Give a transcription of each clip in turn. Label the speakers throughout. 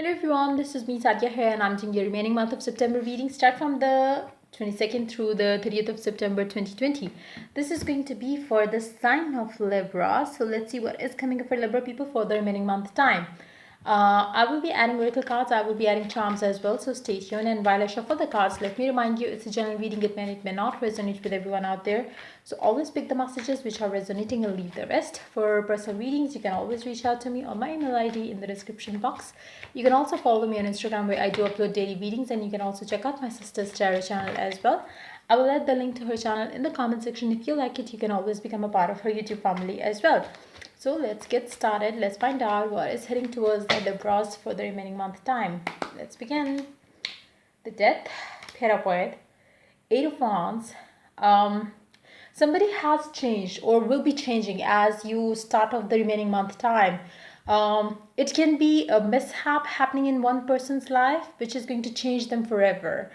Speaker 1: Hello everyone, this is me Sadia here and I'm doing your remaining month of September reading. Start from the 22nd through the 30th of September 2020. This is going to be for the sign of Libra. So let's see what is coming up for Libra people for the remaining month time. I will be adding oracle cards. I will be adding charms as well. So stay tuned. And while I shuffle the cards, let me remind you it's a general reading. It may not resonate with everyone out there. So always pick the messages which are resonating and leave the rest. For personal readings, you can always reach out to me on my email ID in the description box. You can also follow me on Instagram where I do upload daily readings, and you can also check out my sister's tarot channel as well. I will add the link to her channel in the comment section. If you like it, you can always become a part of her YouTube family as well. So let's get started. Let's find out what is heading towards the Libras for the remaining month time. Let's begin. The Death, Pair of Wood, Eight of Wands. Somebody has changed or will be changing as you start off the remaining month time. It can be a mishap happening in one person's life which is going to change them forever.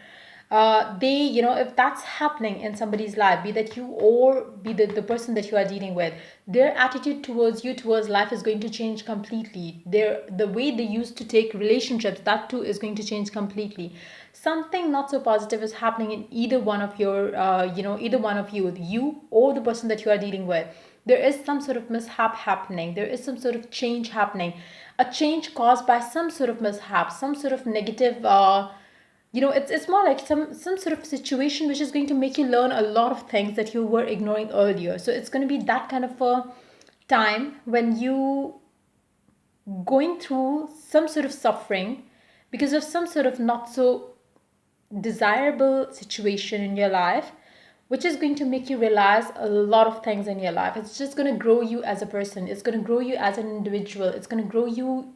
Speaker 1: If that's happening in somebody's life, be that you or be the person that you are dealing with, their attitude towards you, towards life is going to change completely. The way they used to take relationships, that too is going to change completely. Something not so positive is happening in either one of your, either one of you or the person that you are dealing with. There is some sort of mishap happening. There is some sort of change happening. A change caused by some sort of mishap, some sort of negative it's more like some sort of situation which is going to make you learn a lot of things that you were ignoring earlier. So it's going to be that kind of a time when you going through some sort of suffering because of some sort of not so desirable situation in your life, which is going to make you realize a lot of things in your life. It's just going to grow you as a person. It's going to grow you as an individual. It's going to grow you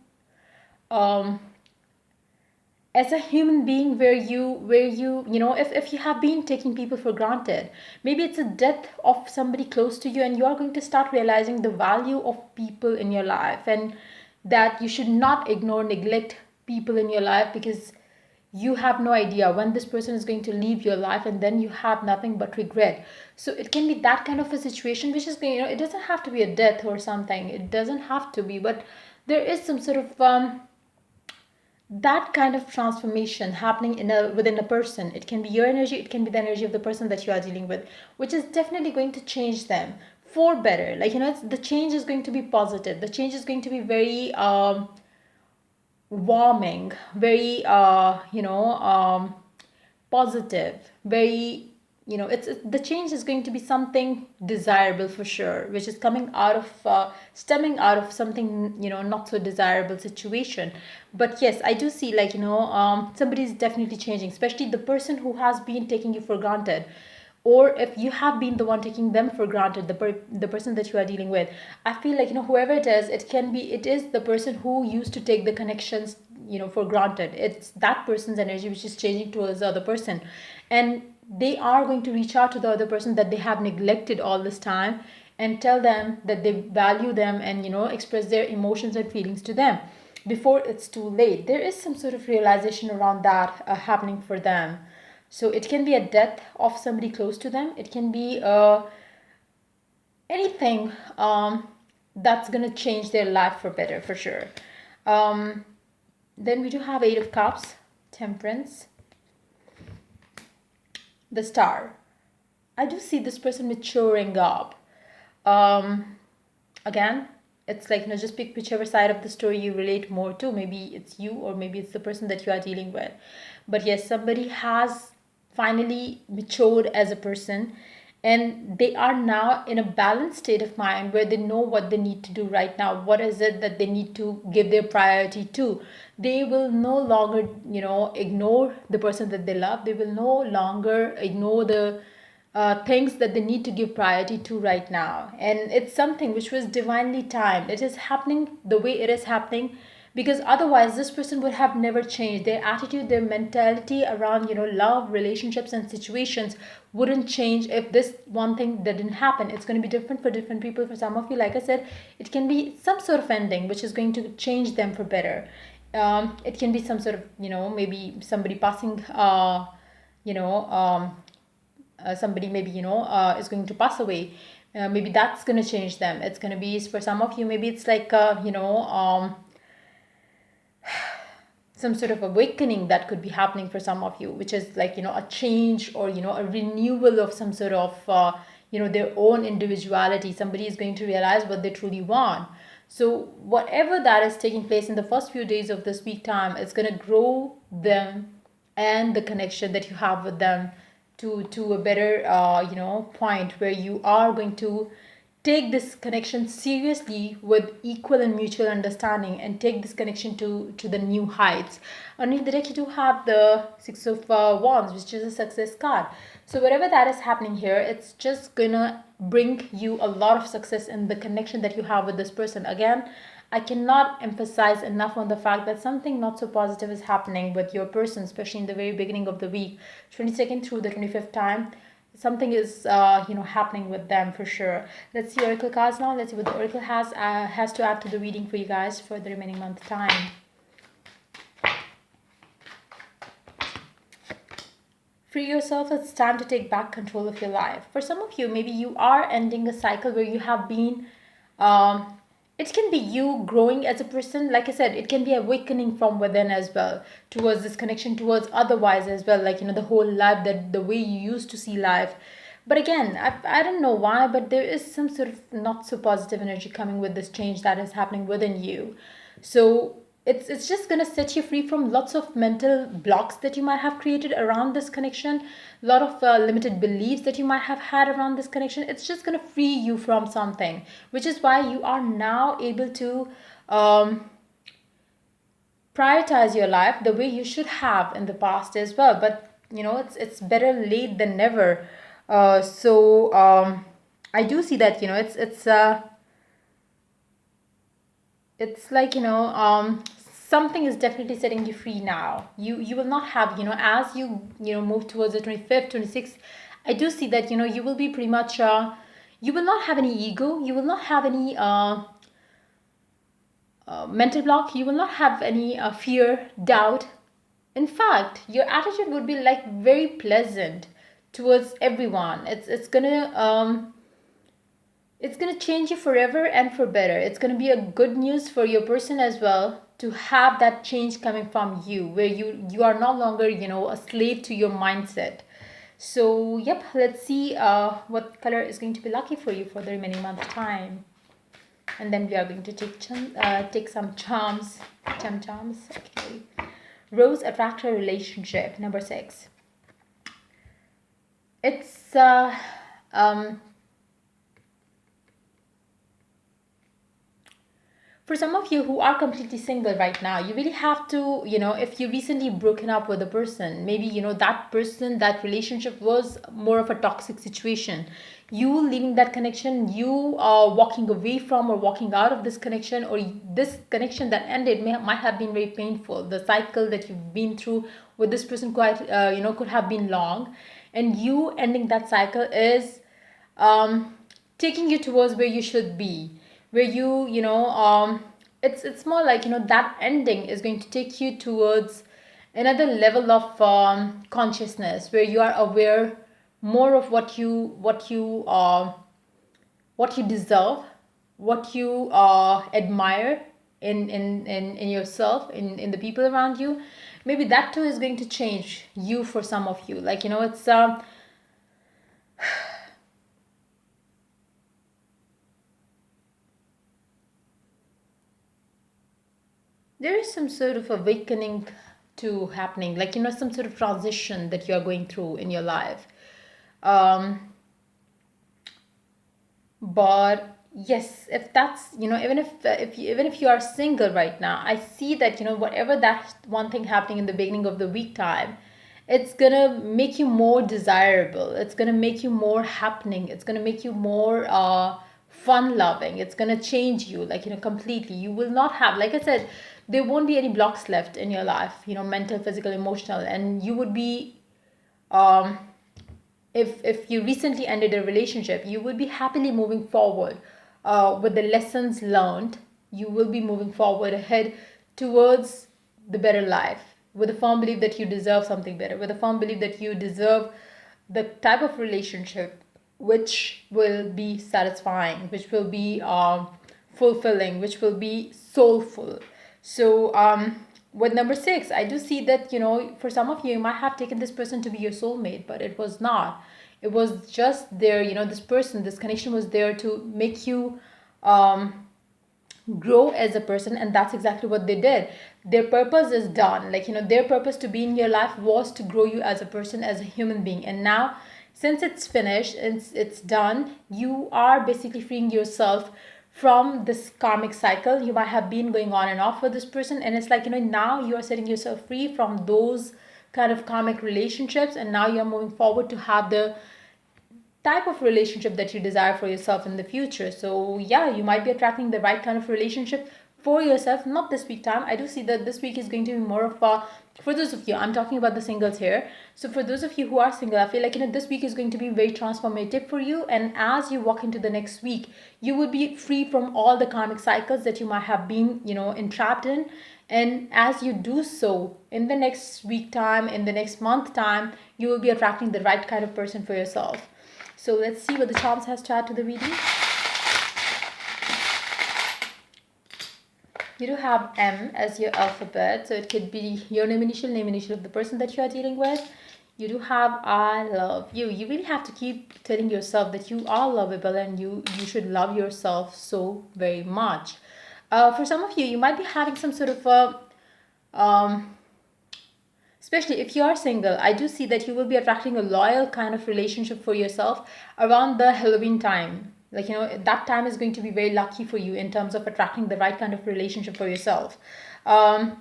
Speaker 1: as a human being, where if you have been taking people for granted, maybe it's a death of somebody close to you, and you are going to start realizing the value of people in your life, and that you should not ignore, neglect people in your life, because you have no idea when this person is going to leave your life, and then you have nothing but regret. So it can be that kind of a situation which is going, it doesn't have to be a death or something, it doesn't have to be, but there is some sort of that kind of transformation happening within a person. It can be your energy, it can be the energy of the person that you are dealing with, which is definitely going to change them for better. The change is going to be positive. The change is going to be very warming, very positive, very, it's the change is going to be something desirable for sure, which is coming out of stemming out of something, not so desirable situation. But yes, I do see, somebody is definitely changing, especially the person who has been taking you for granted, or if you have been the one taking them for granted, the person that you are dealing with. I feel like, whoever it is the person who used to take the connections, for granted. It's that person's energy which is changing towards the other person, and they are going to reach out to the other person that they have neglected all this time, and tell them that they value them, and express their emotions and feelings to them before it's too late. There is some sort of realization around that happening for them. So it can be a death of somebody close to them. It can be anything that's going to change their life for better, for sure. Then we do have Eight of Cups, Temperance, the Star. I do see this person maturing up. Again, it's like, just pick whichever side of the story you relate more to. Maybe it's you, or maybe it's the person that you are dealing with. But yes, somebody has finally matured as a person, and they are now in a balanced state of mind where they know what they need to do right now. What is it that they need to give their priority to? They will no longer, ignore the person that they love. They will no longer ignore the things that they need to give priority to right now. And it's something which was divinely timed. It is happening the way it is happening, because otherwise this person would have never changed. Their attitude, their mentality around, love, relationships and situations wouldn't change if this one thing didn't happen. It's going to be different for different people. For some of you, like I said, it can be some sort of ending which is going to change them for better. It can be some sort of, maybe somebody passing, somebody maybe, is going to pass away. Maybe that's going to change them. It's going to be, for some of you, maybe it's like, some sort of awakening that could be happening for some of you, which is like, a change, or, a renewal of some sort of, their own individuality. Somebody is going to realize what they truly want. So whatever that is taking place in the first few days of this week time, it's going to grow them and the connection that you have with them to a better, point where you are going to take this connection seriously with equal and mutual understanding, and take this connection to the new heights. Underneath the deck, you do have the Six of Wands, which is a success card. So whatever that is happening here, it's just gonna bring you a lot of success in the connection that you have with this person. Again, I cannot emphasize enough on the fact that something not so positive is happening with your person, especially in the very beginning of the week, 22nd through the 25th time. Something is happening with them for sure. Let's see oracle cards now. Let's see what the oracle has to add to the reading for you guys for the remaining month time. Free yourself. It's time to take back control of your life. For some of you, maybe you are ending a cycle where you have been it can be you growing as a person. Like I said, it can be awakening from within as well, towards this connection, towards otherwise as well, like, the whole life, that the way you used to see life. But again, I don't know why, but there is some sort of not so positive energy coming with this change that is happening within you. So it's just going to set you free from lots of mental blocks that you might have created around this connection, a lot of limited beliefs that you might have had around this connection. It's just going to free you from something, which is why you are now able to prioritize your life the way you should have in the past as well. But it's better late than never. I do see that it's like, something is definitely setting you free now. You will not have, as you move towards the 25th, 26th, I do see that you will be pretty much you will not have any ego, you will not have any mental block, you will not have any fear, doubt. In fact, your attitude would be like very pleasant towards everyone. It's gonna change you forever and for better. It's gonna be a good news for your person as well, to have that change coming from you, where you are no longer a slave to your mindset. So yep, let's see what color is going to be lucky for you for the remaining month time. And then we are going to take some charms. Okay. Rose attractor relationship number 6. It's for some of you who are completely single right now, you really have to, if you recently broken up with a person, maybe, that person, that relationship was more of a toxic situation. You leaving that connection, you are walking away from or walking out of this connection, or this connection that ended might have been very painful. The cycle that you've been through with this person quite, could have been long. And you ending that cycle is taking you towards where you should be, where it's more like, that ending is going to take you towards another level of consciousness, where you are aware more of what you deserve, what you admire in yourself, in the people around you. Maybe that too is going to change you for some of you. Like, it's there is some sort of awakening to happening, like, some sort of transition that you are going through in your life. But yes, if that's, even if you are single right now, I see that, whatever that one thing happening in the beginning of the week time, it's gonna make you more desirable, it's gonna make you more happening, it's gonna make you more fun loving, it's gonna change you, like, completely. You will not have, like I said, there won't be any blocks left in your life, mental, physical, emotional. And you would be if you recently ended a relationship, you will be happily moving forward with the lessons learned. You will be moving forward ahead towards the better life, with a firm belief that you deserve something better, with a firm belief that you deserve the type of relationship which will be satisfying, which will be fulfilling, which will be soulful. So with number 6, I do see that, for some of you, you might have taken this person to be your soulmate, but it was not. It was just there, this person, this connection was there to make you grow as a person, and that's exactly what they did. Their purpose is done. Like, their purpose to be in your life was to grow you as a person, as a human being. And now, since it's finished, it's done, you are basically freeing yourself from this karmic cycle you might have been going on and off with this person. And it's like, now you are setting yourself free from those kind of karmic relationships, and now you're moving forward to have the type of relationship that you desire for yourself in the future. So yeah, you might be attracting the right kind of relationship for yourself. Not this week time. I do see that this week is going to be more of a, for those of you, I'm talking about the singles here. So for those of you who are single, I feel like, this week is going to be very transformative for you. And as you walk into the next week, you will be free from all the karmic cycles that you might have been, entrapped in. And as you do so, in the next week time, in the next month time, you will be attracting the right kind of person for yourself. So let's see what the charms has to add to the reading. You do have M as your alphabet, so it could be your name initial of the person that you are dealing with. You do have I love you. You really have to keep telling yourself that you are lovable, and you should love yourself so very much. For some of you, you might be having some sort of a especially if you are single, I do see that you will be attracting a loyal kind of relationship for yourself around the Halloween time. Like, that time is going to be very lucky for you in terms of attracting the right kind of relationship for yourself. For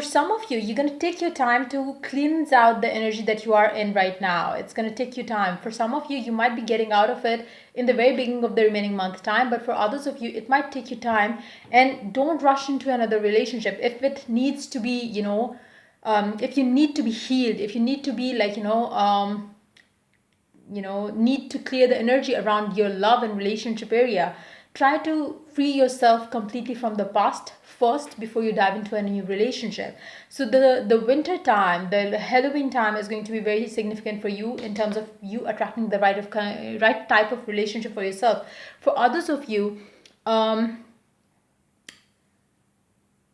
Speaker 1: some of you, you're going to take your time to cleanse out the energy that you are in right now. It's going to take you time. For some of you, you might be getting out of it in the very beginning of the remaining month time, but for others of you, it might take you time. And don't rush into another relationship. If it needs to be, if you need to be healed, if you need to be like, need to clear the energy around your love and relationship area, try to free yourself completely from the past first before you dive into a new relationship. So the winter time, the Halloween time is going to be very significant for you in terms of you attracting the right type of relationship for yourself. For others of you,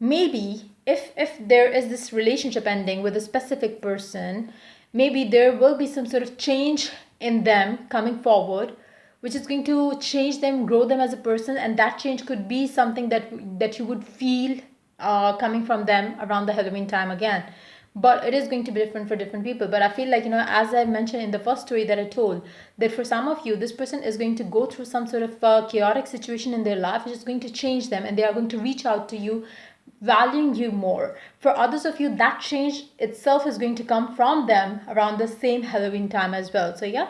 Speaker 1: maybe if there is this relationship ending with a specific person, maybe there will be some sort of change in them coming forward, which is going to change them, grow them as a person. And that change could be something that you would feel coming from them around the Halloween time again. But it is going to be different for different people. But I feel like, as I mentioned in the first story that I told, that for some of you, this person is going to go through some sort of chaotic situation in their life, which is going to change them, and they are going to reach out to you, valuing you more. For others of you, that change itself is going to come from them around the same Halloween time as well. So yeah,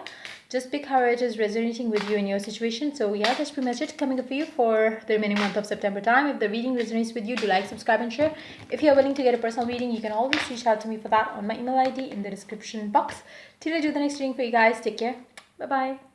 Speaker 1: just pick how it is resonating with you in your situation. So yeah, that's pretty much it coming up for you for the remaining month of September time. If the reading resonates with you, do like, subscribe, and share. If you are willing to get a personal reading, you can always reach out to me for that on my email ID in the description box. Till I do the next reading for you guys, take care. Bye bye.